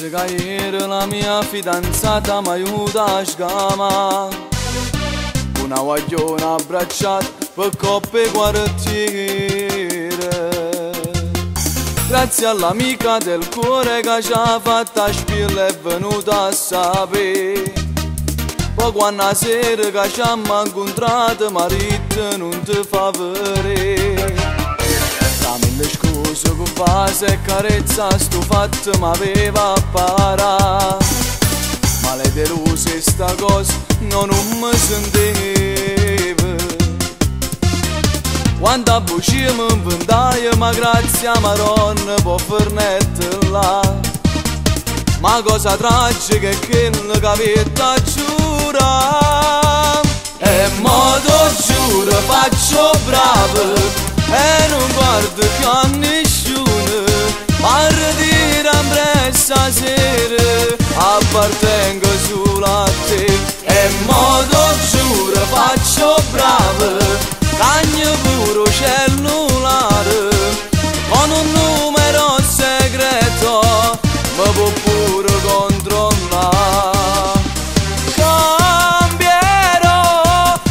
disse che ieri la mia fidanzata mi aiuta a scama. Una guagliona abbracciata per coppe quartiere. Grazie all'amica del cuore che ci ha fatta spilla è venuta a sapere. Poi quando a sera che ci hanno incontrato marito non ti fa vedere. Dammi le scuse con base e carezza sto fatto m'aveva parato. Ma le deluse sta cosa non mi sentiva. Quando abbuciamo in ventaia ma grazie a Maronna può fernette là. Ma cosa tragica è quello che avete a giurare. E modo giuro faccio bravo e non guardo più a nessuno. Partire a pressa sera appartengo solo a te. E modo giuro faccio bravo cagno puro cellulare con un numero segreto mi può pure controllare. Cambierò,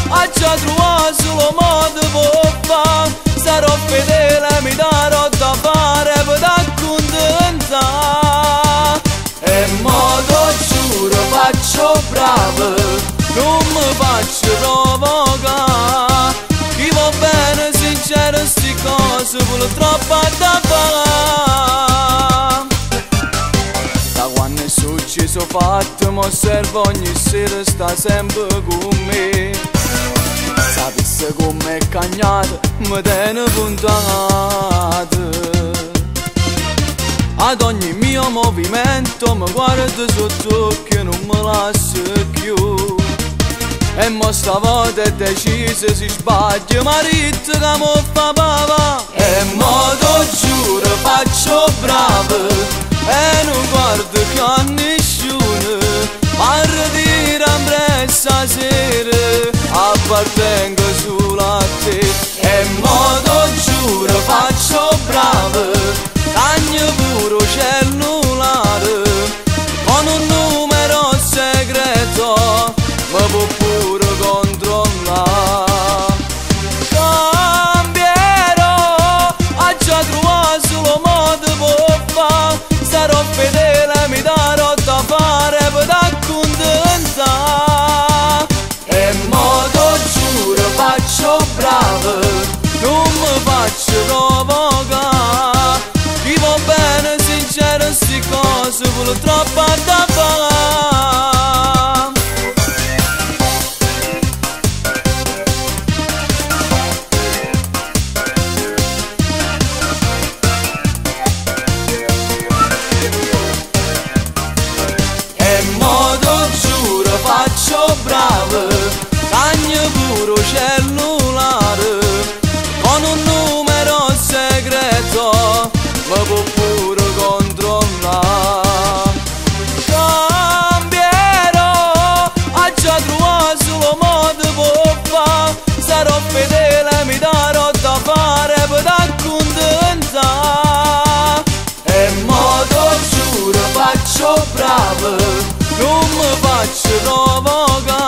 ho già trovato solo modo per fare. Sarò fedele e mi darò da fare per accontentare. E modo giuro faccio bravo, non mi faccio provocare. Chi va bene sincero sti cose vuole troppo da fare. Da quando è successo fatto mi osservo ogni sera sta sempre con me. Sapesse com'è cagnata mi tiene puntata. Ad ogni mio movimento mi guarda sotto che non mi lascia più. E mo stavolta è deciso si sbaglia marito che mi fa papà. E modo giuro faccio bravo e non guardo più a nessuno. Partire a pressa sera appartengo solo a te. E modo giuro faccio bravo cagno puro cellulare con un numero segreto mi può pure controllare. Cambierò, ho già trovato solo modo per fare. Sarò fedele e mi darò da fare per accontentare. E modo giuro faccio bravo, non mi faccio provocare. Chi va bene sincero sti cose vuole troppo da fare. Faccio bravo, cagno puro cellulare con un numero segreto mi può pure controllare. Cambierò, ho già trovato solo modo per fare. Sarò fedele e mi darò da fare per accontentare. E modo giuro faccio bravo, non mi faccio provocare.